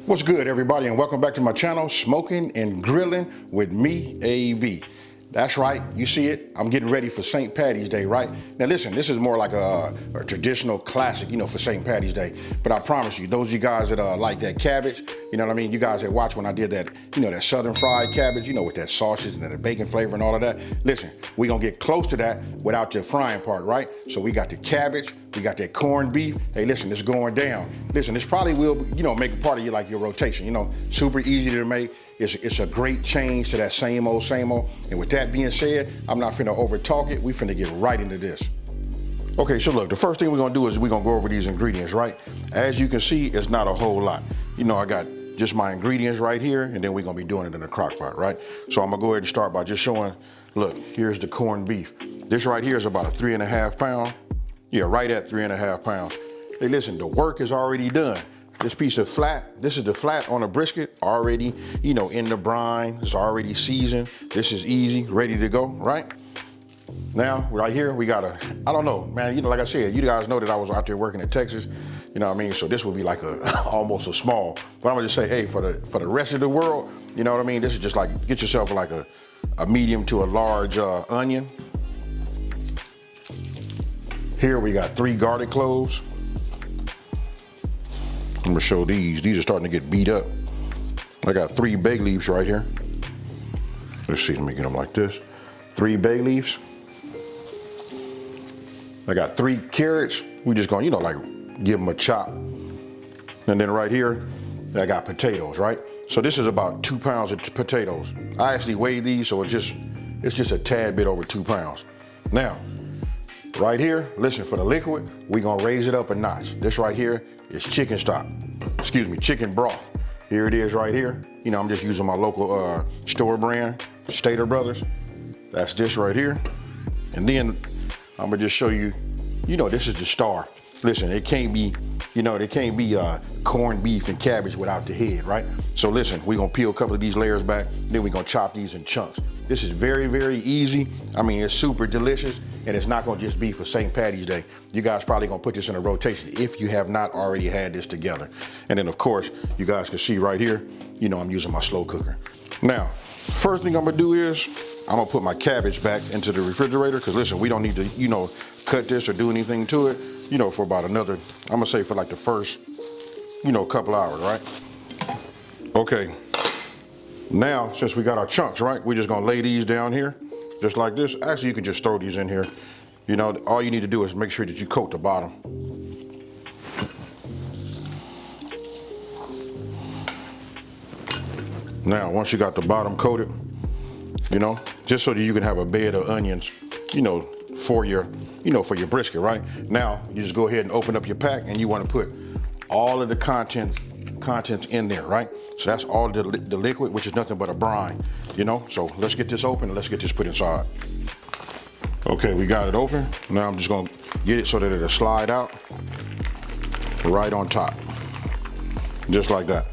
What's good, everybody, and welcome back to my channel, Smokin and Grillin with me, AB. That's right, you see it, I'm getting ready for St. Patty's Day, right? Now listen, this is more like a traditional classic, for St. Patty's Day. But I promise you, those of you guys that like that cabbage, you know what I mean? You guys that watch when I did that, that southern fried cabbage, with that sausage and the bacon flavor and all of that. Listen, we're gonna get close to that without the frying part, right? So we got the cabbage, we got that corned beef. Hey, listen, it's going down. Listen, this probably will, make a part of your rotation, super easy to make. It's a great change to that same old. And with that being said, I'm not finna over talk it. We finna get right into this. Okay, so look, the first thing we're gonna do is we're gonna go over these ingredients, right? As you can see, it's not a whole lot. I got just my ingredients right here, and then we're gonna be doing it in the crock pot, right? So I'm gonna go ahead and start by just showing, look, here's the corned beef. This right here is about a 3.5 pound. Yeah, right at 3.5 pounds. Hey, listen, the work is already done. This piece of flat, this is the flat on a brisket, already, in the brine. It's already seasoned. This is easy, ready to go, right? Now, right here, we got I don't know, man, like I said, you guys know that I was out there working in Texas, So this would be like almost a small, but I'm gonna just say, hey, for the rest of the world, This is just like, get yourself like a medium to a large onion. Here we got 3 garlic cloves. I'm gonna show these. These are starting to get beat up. I got 3 bay leaves right here. Let's see, let me get them like this. 3 bay leaves. I got 3 carrots. We just gonna, give them a chop. And then right here, I got potatoes, right? So this is about 2 pounds of potatoes. I actually weighed these, so it's just a tad bit over 2 pounds. Now, right here, listen, for the liquid, we're gonna raise it up a notch. This right here is chicken stock, chicken broth. Here it is right here. I'm just using my local store brand, Stater Brothers. That's this right here. And then I'm gonna just show you, this is the star. Listen, it can't be, corned beef and cabbage without the head, right? So listen, we're gonna peel a couple of these layers back, then we're gonna chop these in chunks. This is very, very easy. I mean, it's super delicious, and it's not gonna just be for St. Patty's Day. You guys probably gonna put this in a rotation if you have not already had this together. And then of course, you guys can see right here, I'm using my slow cooker. Now, first thing I'm gonna do is, I'm gonna put my cabbage back into the refrigerator, because listen, we don't need to, cut this or do anything to it, for about another, I'm gonna say for like the first, couple hours, right? Okay. Now, since we got our chunks, right, we're just gonna lay these down here, just like this. Actually, you can just throw these in here. All you need to do is make sure that you coat the bottom. Now, once you got the bottom coated, just so that you can have a bed of onions, for your brisket, right? Now, you just go ahead and open up your pack, and you wanna put all of the contents in there, right? So that's all the liquid, which is nothing but a brine, So let's get this open and let's get this put inside. Okay, we got it open. Now I'm just gonna get it so that it'll slide out right on top, just like that.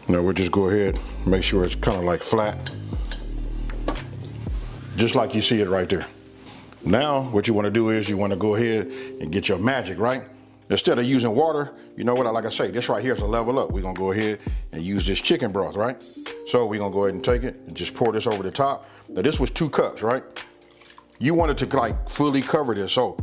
Now we'll just go ahead, make sure it's kind of like flat, just like you see it right there. Now, what you wanna do is you wanna go ahead and get your magic, right? Instead of using water, like I say, this right here is a level up. We're gonna go ahead and use this chicken broth, right? So we're gonna go ahead and take it and just pour this over the top. Now this was 2 cups, right? You want it to fully cover this, so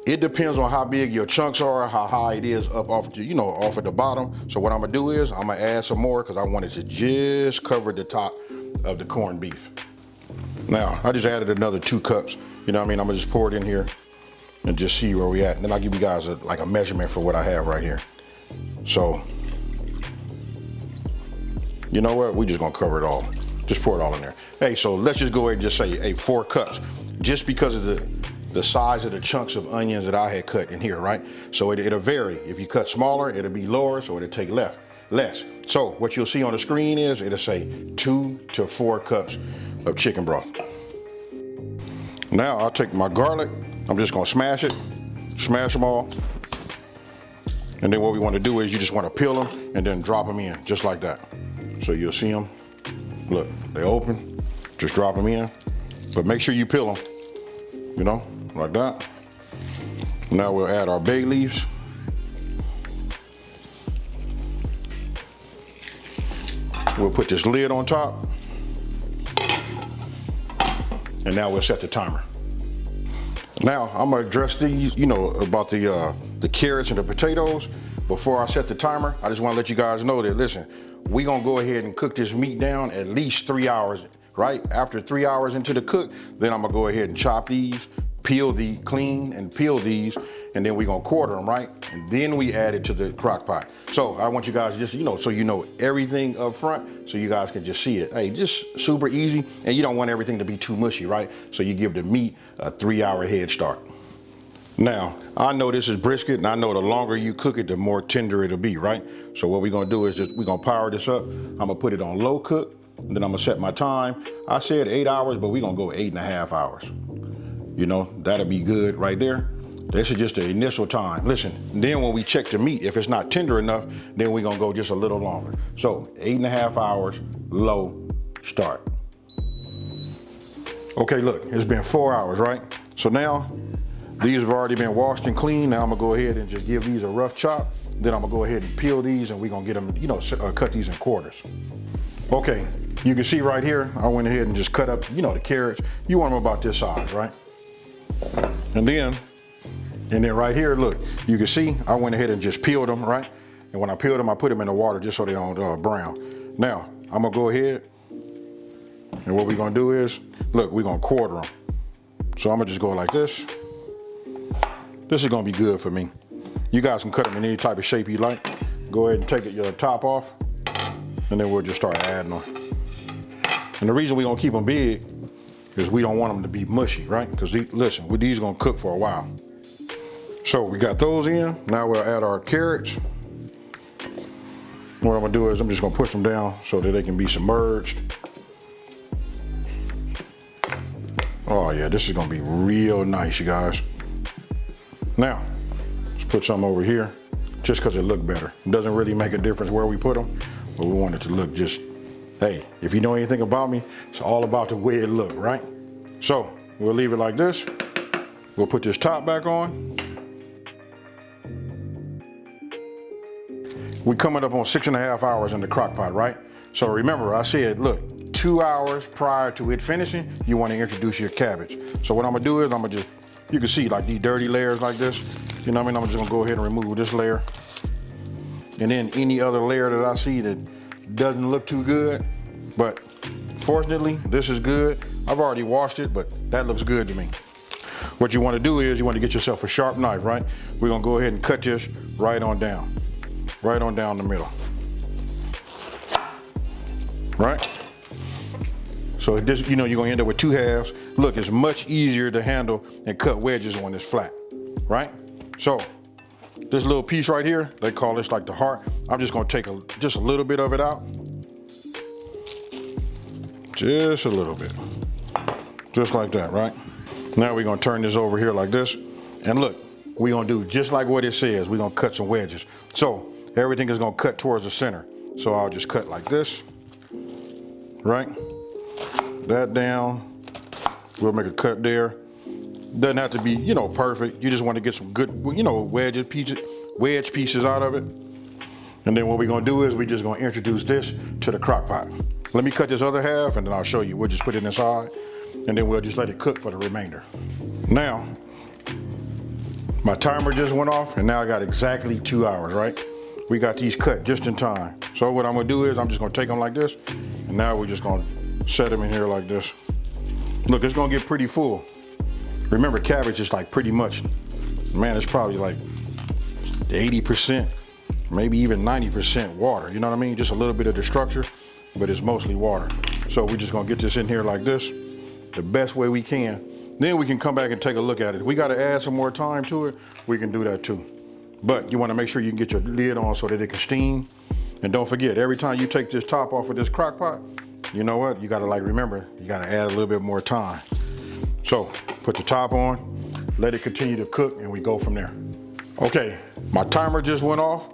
it depends on how big your chunks are, how high it is up off the, off at the bottom. So what I'm gonna do is I'm gonna add some more because I want it to just cover the top of the corned beef. Now, I just added another 2 cups. I'm gonna just pour it in here and just see where we at. And then I'll give you guys a measurement for what I have right here. So, you know what? We're just gonna cover it all. Just pour it all in there. Hey, so let's just go ahead and just say, hey, 4 cups, just because of the size of the chunks of onions that I had cut in here, right? So it'll vary. If you cut smaller, it'll be lower, so it'll take less. So what you'll see on the screen is, it'll say 2 to 4 cups of chicken broth. Now I'll take my garlic, I'm just gonna smash them all. And then what we wanna do is you just wanna peel them and then drop them in, just like that. So you'll see them, look, they open, just drop them in. But make sure you peel them, like that. Now we'll add our bay leaves. We'll put this lid on top. And now we'll set the timer. Now I'm gonna address these, about the carrots and the potatoes. Before I set the timer, I just wanna let you guys know that, listen, we gonna go ahead and cook this meat down at least 3 hours, right? After 3 hours into the cook, then I'm gonna go ahead and chop these, clean and peel these, and then we gonna quarter them, right? And then we add it to the crock pot. So I want you guys just, so you know everything up front, so you guys can just see it. Hey, just super easy, and you don't want everything to be too mushy, right? So you give the meat a 3 hour head start. Now, I know this is brisket, and I know the longer you cook it, the more tender it'll be, right? So what we're gonna do is we're gonna power this up. I'm gonna put it on low cook, and then I'm gonna set my time. I said 8 hours, but we're gonna go 8.5 hours. That'll be good right there. This is just the initial time. Listen, then when we check the meat, if it's not tender enough, then we're gonna go just a little longer. So 8.5 hours, low start. Okay, look, it's been 4 hours, right? So now, these have already been washed and cleaned. Now I'm gonna go ahead and just give these a rough chop. Then I'm gonna go ahead and peel these, and we're gonna get them, cut these in quarters. Okay, you can see right here, I went ahead and just cut up, the carrots. You want them about this size, right? And then right here, look, you can see I went ahead and just peeled them, right? And when I peeled them, I put them in the water just so they don't brown. Now, I'm gonna go ahead, and what we're gonna do is, look, we're gonna quarter them. So I'm gonna just go like this. This is gonna be good for me. You guys can cut them in any type of shape you like. Go ahead and take your top off, and then we'll just start adding them. And the reason we're gonna keep them big is we don't want them to be mushy, right? Because listen, these gonna cook for a while. So we got those in. Now we'll add our carrots. What I'm gonna do is I'm just gonna push them down so that they can be submerged. Oh yeah, this is gonna be real nice, you guys. Now, let's put some over here just because it look better. It doesn't really make a difference where we put them, but we want it to look just, hey, if you know anything about me, it's all about the way it look, right? So we'll leave it like this. We'll put this top back on. We're coming up on 6.5 hours in the crock pot, right? So remember, I said, look, 2 hours prior to it finishing, you want to introduce your cabbage. So what I'm gonna do is I'm gonna just, you can see like these dirty layers like this. You know what I mean? I'm just gonna go ahead and remove this layer. And then any other layer that I see that doesn't look too good, but fortunately, this is good. I've already washed it, but that looks good to me. What you wanna do is you wanna get yourself a sharp knife, right? We're gonna go ahead and cut this right on down the middle. Right? So this, you're gonna end up with 2 halves. Look, it's much easier to handle and cut wedges when it's flat, right? So this little piece right here, they call this like the heart. I'm just gonna take just a little bit of it out. Just a little bit. Just like that, right? Now we're gonna turn this over here like this. And look, we're gonna do just like what it says. We're gonna cut some wedges. So everything is gonna cut towards the center. So I'll just cut like this, right? That down. We'll make a cut there. Doesn't have to be, perfect. You just want to get some good, wedge pieces out of it. And then what we're gonna do is we're just gonna introduce this to the crock pot. Let me cut this other half and then I'll show you. We'll just put it inside and then we'll just let it cook for the remainder. Now, my timer just went off and now I got exactly 2 hours, right? We got these cut just in time. So what I'm gonna do is I'm just gonna take them like this and now we're just gonna set them in here like this. Look, it's gonna get pretty full. Remember, cabbage is like pretty much, man, it's probably like 80%, maybe even 90% water. You know what I mean? Just a little bit of the structure, but it's mostly water. So we're just gonna get this in here like this, the best way we can. Then we can come back and take a look at it. If we gotta add some more time to it, we can do that too. But you wanna make sure you can get your lid on so that it can steam. And don't forget, every time you take this top off of this crock pot, you know what? You gotta remember, you gotta add a little bit more time. So put the top on, let it continue to cook and we go from there. Okay, my timer just went off.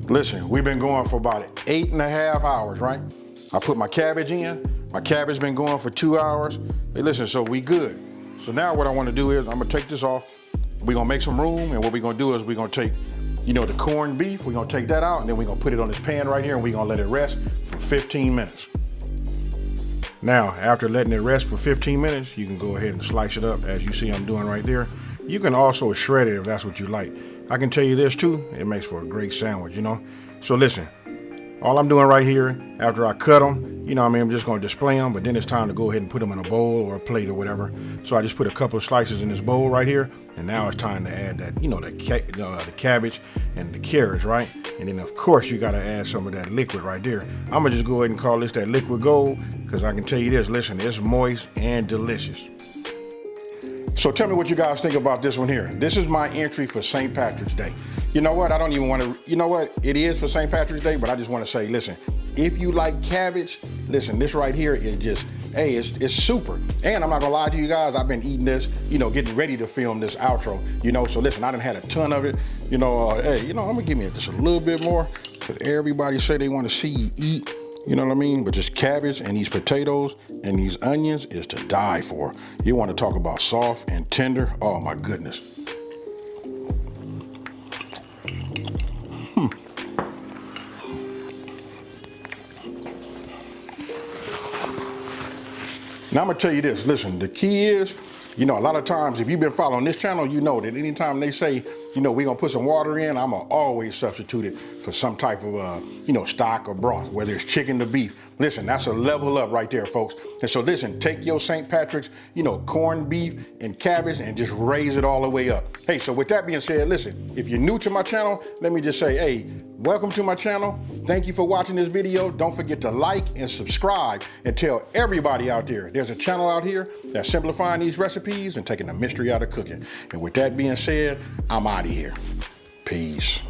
Listen, we've been going for about 8.5 hours, right? I put my cabbage in. My cabbage been going for 2 hours. Hey, listen, so we good. So now what I wanna do is I'm gonna take this off. We're gonna make some room and what we're gonna do is we're gonna take you know, the corned beef. We're gonna take that out and then we're gonna put it on this pan right here and we're gonna let it rest for 15 minutes. Now, after letting it rest for 15 minutes, you can go ahead and slice it up as you see I'm doing right there. You can also shred it if that's what you like. I can tell you this too, it makes for a great sandwich, you know? So listen, all I'm doing right here, after I cut them, you know what I mean, I'm just gonna display them, but then it's time to go ahead and put them in a bowl or a plate or whatever. So I just put a couple of slices in this bowl right here, and now it's time to add that, you know, the cabbage and the carrots, right? And then of course you gotta add some of that liquid right there. I'm gonna just go ahead and call this that liquid gold, because I can tell you this, listen, it's moist and delicious. So tell me what you guys think about this one here. This is my entry for St. Patrick's Day. You know what, I don't even want to, you know what, it is for St. Patrick's Day, but I just want to say, listen, if you like cabbage, listen, this right here is just, hey, it's super. And I'm not gonna lie to you guys, I've been eating this, you know, getting ready to film this outro, you know, so listen, I done had a ton of it, you know, hey, you know, I'm gonna give me just a little bit more, because everybody say they want to see you eat, you know what I mean? But just cabbage and these potatoes and these onions is to die for. You want to talk about soft and tender, oh my goodness. Now I'm gonna tell you this, listen, the key is, you know, a lot of times if you've been following this channel, you know that anytime they say, you know, we're gonna put some water in, I'm gonna always substitute it for some type of, you know, stock or broth, whether it's chicken or beef. Listen, that's a level up right there, folks. And so listen, take your St. Patrick's, you know, corned beef and cabbage and just raise it all the way up. Hey, so with that being said, listen, if you're new to my channel, let me just say, hey, welcome to my channel. Thank you for watching this video. Don't forget to like and subscribe and tell everybody out there, there's a channel out here that's simplifying these recipes and taking the mystery out of cooking. And with that being said, I'm out of here. Peace.